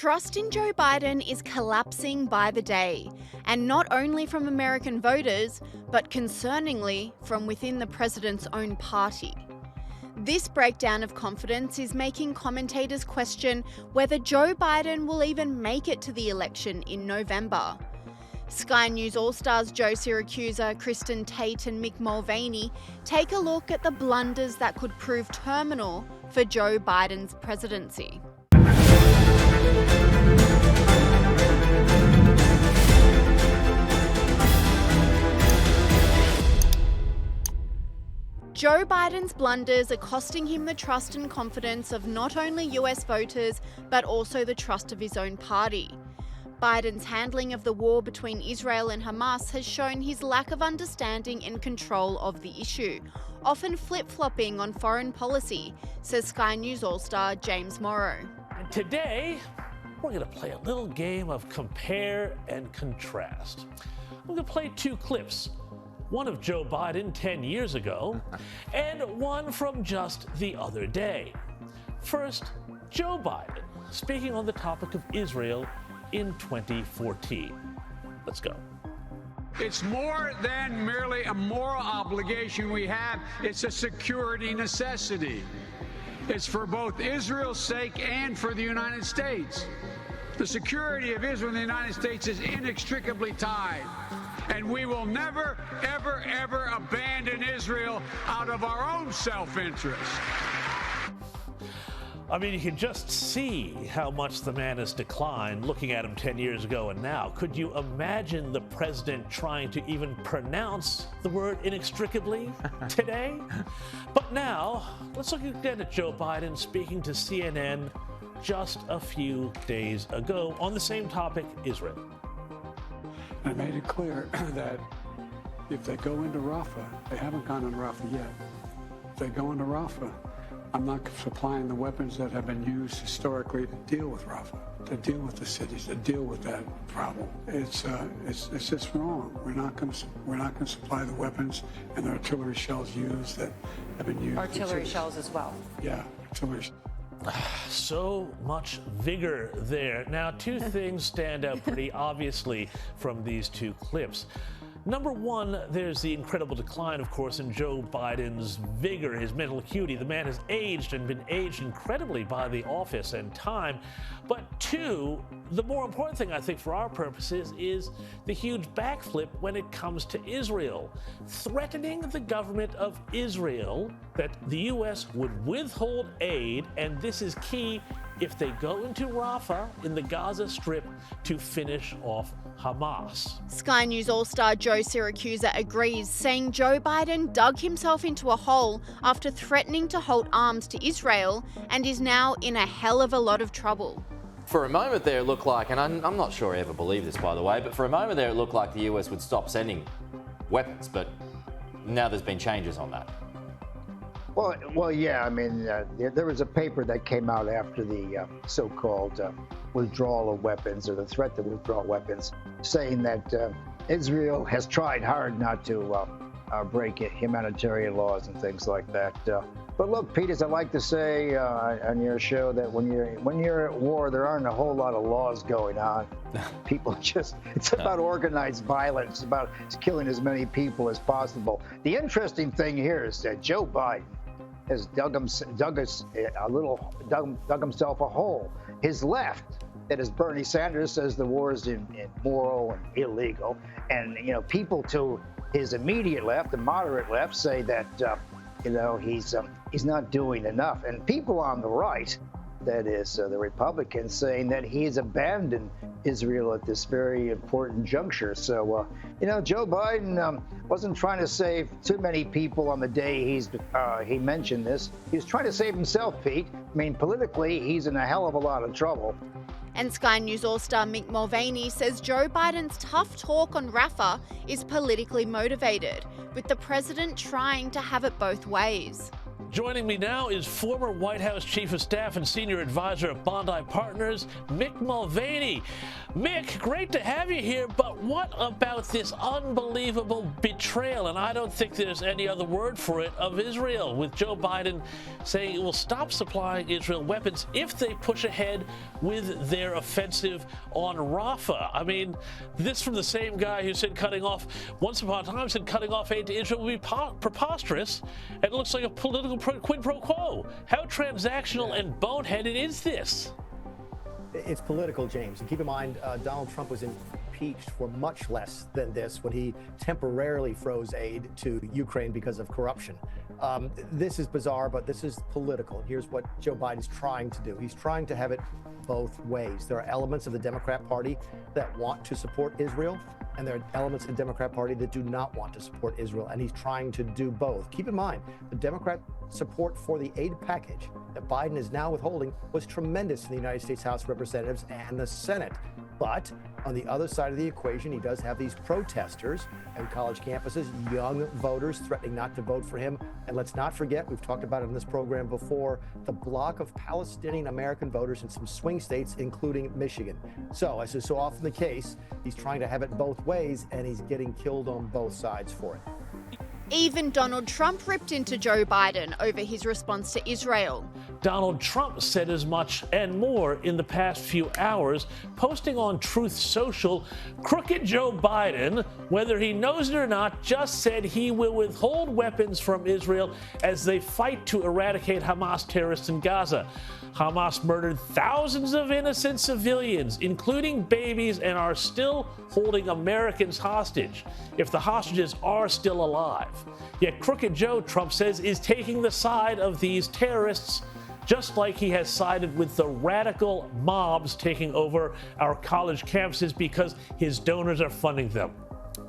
Trust in Joe Biden is collapsing by the day, and not only from American voters, but concerningly from within the president's own party. This breakdown of confidence is making commentators question whether Joe Biden will even make it to the election in November. Sky News All-Stars Joe Siracusa, Kristin Tate and Mick Mulvaney take a look at the blunders that could prove terminal for Joe Biden's presidency. Joe Biden's blunders are costing him the trust and confidence of not only US voters, but also the trust of his own party. Biden's handling of the war between Israel and Hamas has shown his lack of understanding and control of the issue, often flip-flopping on foreign policy, says Sky News All-Star James Morrow. And today, we're going to play a little game of compare and contrast. We're going to play two clips. One of Joe Biden 10 years ago, and one from just the other day. First, Joe Biden speaking on the topic of Israel in 2014. Let's go. It's more than merely a moral obligation we have. It's a security necessity. It's for both Israel's sake and for the United States. The security of Israel and the United States is inextricably tied. And we will never, ever, ever abandon Israel out of our own self-interest. I mean, you can just see how much the man has declined looking at him 10 years ago and now. Could you imagine the president trying to even pronounce the word inextricably today? But now, let's look again at Joe Biden speaking to CNN just a few days ago on the same topic, Israel. I made it clear that if they go into Rafah, they haven't gone into Rafah yet. If they go into Rafah, I'm not supplying the weapons that have been used historically to deal with Rafah, to deal with the cities, to deal with that problem. It's just wrong. We're not going to supply the weapons and the artillery shells used that have been used. Artillery shells as well. Yeah, artillery. So much vigor there. Now, two things stand out pretty obviously from these two clips. Number one, there's the incredible decline, of course, in Joe Biden's vigor, his mental acuity. The man has aged and been aged incredibly by the office and time. But two, the more important thing, I think, for our purposes is the huge backflip when it comes to Israel. Threatening the government of Israel that the U.S. would withhold aid, and this is key, if they go into Rafah in the Gaza Strip to finish off Hamas. Sky News All-Star Joe Siracusa agrees, saying Joe Biden dug himself into a hole after threatening to hold arms to Israel and is now in a hell of a lot of trouble. For a moment there, it looked like, and I'm not sure I ever believed this, by the way, but for a moment there, it looked like the US would stop sending weapons, but now there's been changes on that. Well, yeah. I mean, there was a paper that came out after the so-called withdrawal of weapons, or the threat to withdraw weapons, saying that Israel has tried hard not to break humanitarian laws and things like that. But look, Pete, as I like to say on your show, that when you're at war, there aren't a whole lot of laws going on. People it's about organized violence, about killing as many people as possible. The interesting thing here is that Joe Biden has dug himself a hole. His left, that is Bernie Sanders, says the war is immoral and illegal, and people to his immediate left, the moderate left, say that he's not doing enough, and people on the right, that is the Republicans, saying that he's abandoned Israel at this very important juncture. So, Joe Biden wasn't trying to save too many people on the day he mentioned this. He was trying to save himself, Pete. I mean, politically, he's in a hell of a lot of trouble. And Sky News All-Star Mick Mulvaney says Joe Biden's tough talk on Rafah is politically motivated, with the president trying to have it both ways. Joining me now is former White House Chief of Staff and Senior Advisor at Bondi Partners, Mick Mulvaney. Mick, great to have you here, but what about this unbelievable betrayal, and I don't think there's any other word for it, of Israel, with Joe Biden saying it will stop supplying Israel weapons if they push ahead with their offensive on Rafah. I mean, this from the same guy who said once upon a time said cutting off aid to Israel would be preposterous, and it looks like a political quid pro quo. How transactional and boneheaded is this? It's political, James. And keep in mind, Donald Trump was impeached for much less than this when he temporarily froze aid to Ukraine because of corruption. This is bizarre, but this is political. Here's what Joe Biden's trying to do. He's trying to have it both ways. There are elements of the Democrat Party that want to support Israel, and there are elements of the Democrat Party that do not want to support Israel, and he's trying to do both. Keep in mind, the Democrat support for the aid package that Biden is now withholding was tremendous in the United States House of Representatives and the Senate. But on the other side of the equation, he does have these protesters on college campuses, young voters threatening not to vote for him. And let's not forget, we've talked about it in this program before, the block of Palestinian American voters in some swing states, including Michigan. So, as is so often the case, he's trying to have it both ways, and he's getting killed on both sides for it. Even Donald Trump ripped into Joe Biden over his response to Israel. Donald Trump said as much and more in the past few hours, posting on Truth Social. Crooked Joe Biden, whether he knows it or not, just said he will withhold weapons from Israel as they fight to eradicate Hamas terrorists in Gaza. Hamas murdered thousands of innocent civilians, including babies, and are still holding Americans hostage, if the hostages are still alive. Yet Crooked Joe, Trump says, is taking the side of these terrorists, just like he has sided with the radical mobs taking over our college campuses because his donors are funding them.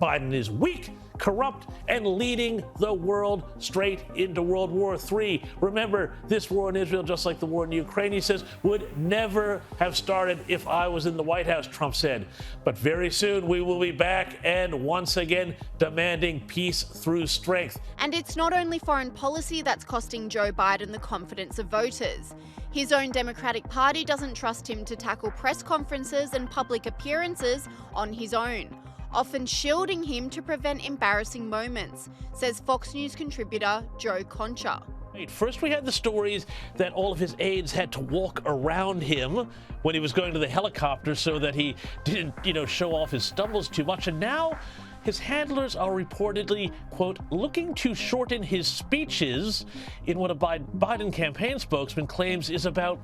Biden is weak, corrupt, and leading the world straight into World War III. Remember, this war in Israel, just like the war in Ukraine, he says, would never have started if I was in the White House, Trump said. But very soon we will be back and once again demanding peace through strength. And it's not only foreign policy that's costing Joe Biden the confidence of voters. His own Democratic Party doesn't trust him to tackle press conferences and public appearances on his own, often shielding him to prevent embarrassing moments, says Fox News contributor Joe Concha. First, we had the stories that all of his aides had to walk around him when he was going to the helicopter so that he didn't, show off his stumbles too much. And now his handlers are reportedly, quote, looking to shorten his speeches in what a Biden campaign spokesman claims is about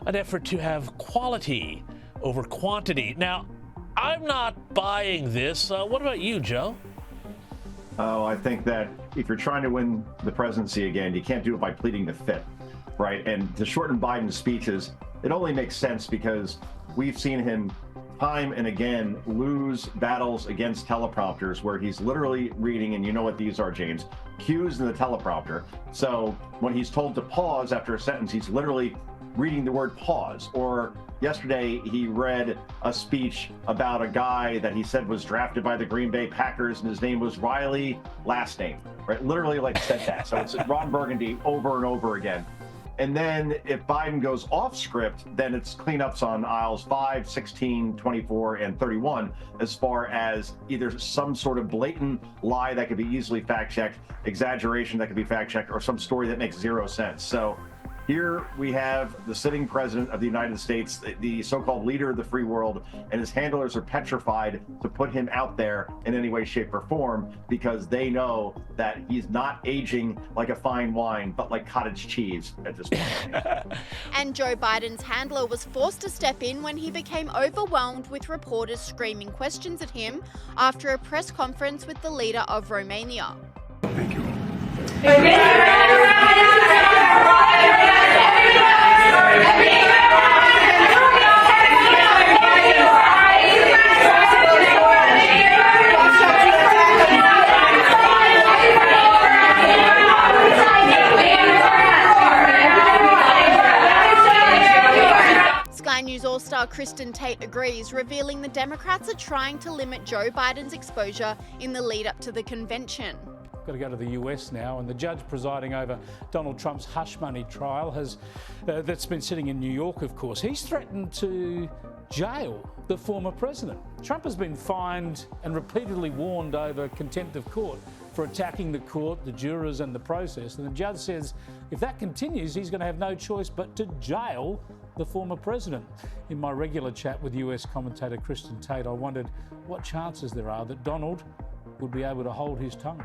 an effort to have quality over quantity. Now, I'm not buying this. What about you, Joe? Oh, I think that if you're trying to win the presidency again, you can't do it by pleading the fifth, right? And to shorten Biden's speeches, it only makes sense because we've seen him time and again lose battles against teleprompters where he's literally reading, and you know what these are, James, cues in the teleprompter. So when he's told to pause after a sentence, he's literally reading the word pause. Or yesterday, he read a speech about a guy that he said was drafted by the Green Bay Packers, and his name was Riley, last name, right? Literally said that. So it's Ron Burgundy over and over again. And then if Biden goes off script, then it's cleanups on aisles 5, 16, 24, and 31, as far as either some sort of blatant lie that could be easily fact-checked, exaggeration that could be fact-checked, or some story that makes zero sense. So here we have the sitting president of the United States, the so-called leader of the free world, and his handlers are petrified to put him out there in any way, shape, or form because they know that he's not aging like a fine wine, but like cottage cheese at this point. And Joe Biden's handler was forced to step in when he became overwhelmed with reporters screaming questions at him after a press conference with the leader of Romania. Thank you. Sky News All-Star Kristin Tate agrees, revealing the Democrats are trying to limit Joe Biden's exposure in the lead-up to the convention. got to go to the US now, and the judge presiding over Donald Trump's hush money trial that's been sitting in New York, of course. He's threatened to jail the former president. Trump has been fined and repeatedly warned over contempt of court for attacking the court, the jurors and the process. And the judge says if that continues, he's going to have no choice but to jail the former president. In my regular chat with US commentator Kristin Tate, I wondered what chances there are that Donald would be able to hold his tongue.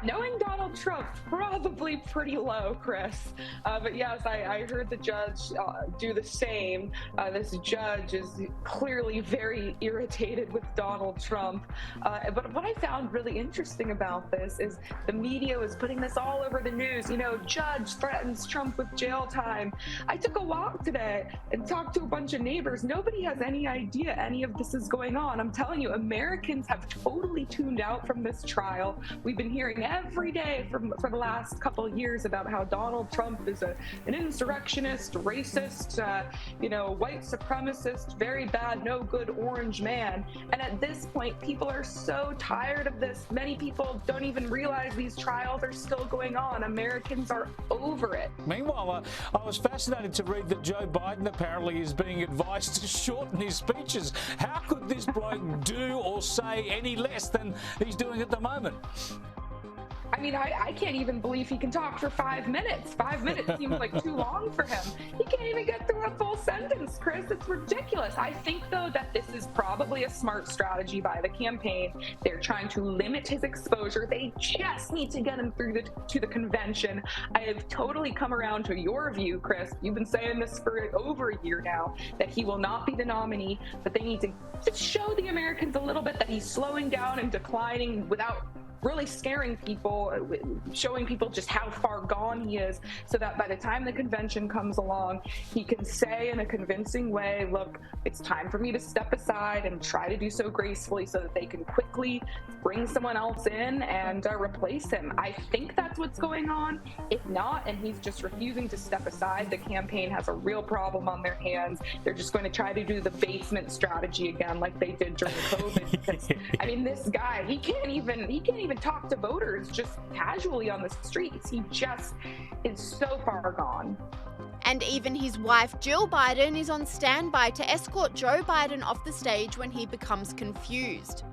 Knowing Donald Trump, probably pretty low, Chris. But yes, I heard the judge do the same. This judge is clearly very irritated with Donald Trump. But what I found really interesting about this is the media was putting this all over the news. You know, judge threatens Trump with jail time. I took a walk today and talked to a bunch of neighbors. Nobody has any idea any of this is going on. I'm telling you, Americans have totally tuned out from this trial. We've been hearing every day for the last couple of years about how Donald Trump is an insurrectionist, racist, white supremacist, very bad, no good orange man. And at this point, people are so tired of this. Many people don't even realize these trials are still going on. Americans are over it. Meanwhile, I was fascinated to read that Joe Biden apparently is being advised to shorten his speeches. How could this bloke do or say any less than he's doing at the moment? I mean, I can't even believe he can talk for 5 minutes. 5 minutes seems like too long for him. He can't even get through a full sentence, Chris. It's ridiculous. I think, though, that this is probably a smart strategy by the campaign. They're trying to limit his exposure. They just need to get him through to the convention. I have totally come around to your view, Chris. You've been saying this for over a year now, that he will not be the nominee, but they need to just show the Americans a little bit that he's slowing down and declining without really scaring people, showing people just how far gone he is, so that by the time the convention comes along, he can say in a convincing way, look, it's time for me to step aside, and try to do so gracefully so that they can quickly bring someone else in and replace him. I think that's what's going on. If not, and he's just refusing to step aside, the campaign has a real problem on their hands. They're just going to try to do the basement strategy again, like they did during COVID. Because, I mean, this guy, he can't even talk to voters just casually on the streets. He just is so far gone. And even his wife, Jill Biden, is on standby to escort Joe Biden off the stage when he becomes confused.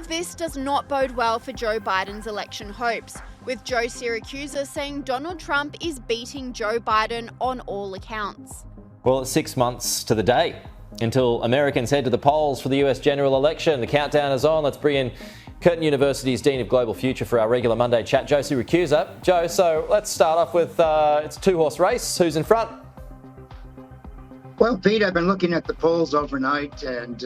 This does not bode well for Joe Biden's election hopes, with Joe Siracusa saying Donald Trump is beating Joe Biden on all accounts. Well, it's 6 months to the day until Americans head to the polls for the US general election. The countdown is on. Let's bring in Curtin University's Dean of Global Future for our regular Monday chat, Joe Siracusa. Joe, so let's start off with it's a two-horse race. Who's in front? Well, Pete, I've been looking at the polls overnight, and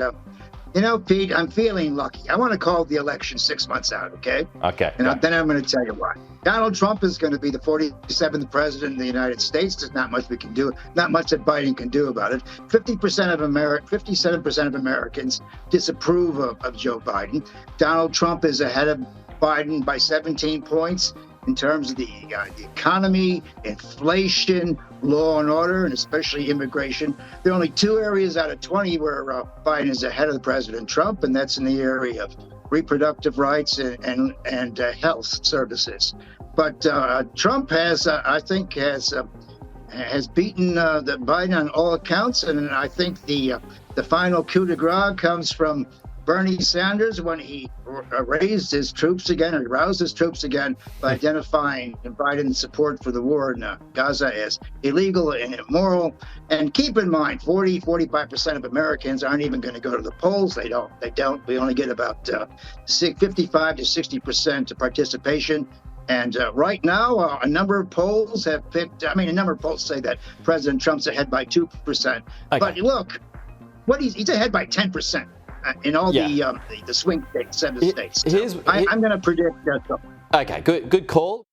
Pete, I'm feeling lucky. I want to call the election 6 months out, okay? Okay. And then I'm going to tell you why. Donald Trump is going to be the 47th president of the United States. There's not much we can do, not much that Biden can do about it. 57% of Americans disapprove of Joe Biden. Donald Trump is ahead of Biden by 17 points in terms of the economy, inflation, law and order, and especially immigration. There are only 2 areas out of 20 where Biden is ahead of President Trump, and that's in the area of reproductive rights and health services. But Trump has beaten the Biden on all accounts, and I think the final coup de grace comes from Bernie Sanders when he raised his troops again, or roused his troops again, by identifying Biden's support for the war in Gaza as illegal and immoral. And keep in mind, 45% of Americans aren't even going to go to the polls. They don't. We only get about 55 to 60% participation. And right now, a number of polls have picked, a number of polls say that President Trump's ahead by 2%. Okay. But look, he's ahead by 10%. In all the swing states, 7 states. I'm going to predict that. Okay, good call.